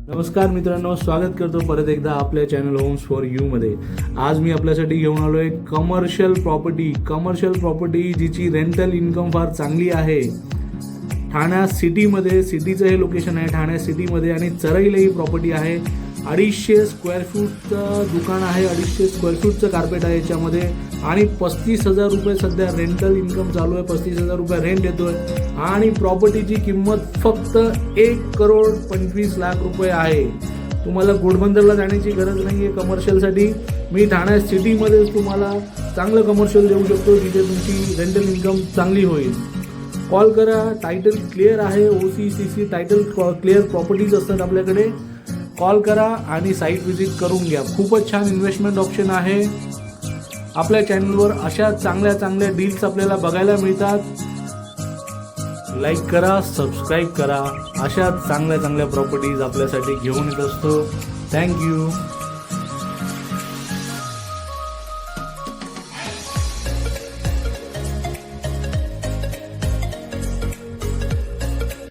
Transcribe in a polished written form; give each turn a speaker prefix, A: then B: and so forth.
A: नमस्कार मित्रांनो, स्वागत करतो परत एकदा आपल्या चॅनल होम्स फॉर यू मध्ये। आज मी आपल्यासाठी घेऊन आलो आहे कमर्शियल प्रॉपर्टी जिची रेंटल इन्कम फार चांगली आहे। ठाणे सिटीमध्ये, सिटीचं हे लोकेशन आहे ठाणे सिटीमध्ये आणि चरईला ही प्रॉपर्टी आहे। 250 स्क्वेअर फूटचं दुकान आहे, 250 स्क्वेअर फूटचं कार्पेट आहे याच्यामध्ये आणि 35,000 रुपये सध्या रेंटल इन्कम चालू आहे। 35,000 रुपये रेंट येतोय आणि प्रॉपर्टीची किंमत फक्त 1,25,00,000 रुपये आहे। तुम्हाला घोडबंदरला जाण्याची गरज नाही आहे कमर्शियलसाठी। मी ठाणे सिटीमध्येच तुम्हाला चांगलं कमर्शियल देऊ शकतो जिथे तुमची रेंटल इन्कम चांगली होईल। कॉल करा, टायटल क्लिअर आहे, OCCC टायटल क्लिअर प्रॉपर्टीज असतात आपल्याकडे। कॉल करा आणि साईट व्हिजिट करून घ्या। खूपच छान इन्व्हेस्टमेंट ऑप्शन आहे। आपल्या चॅनलवर अशा चांगल्या डील्स आपल्याला बघायला मिळतात। लाईक करा, सबस्क्राईब करा, अशा चांगल्या प्रॉपर्टीज आपल्यासाठी घेऊन येत असतो। थँक्यू।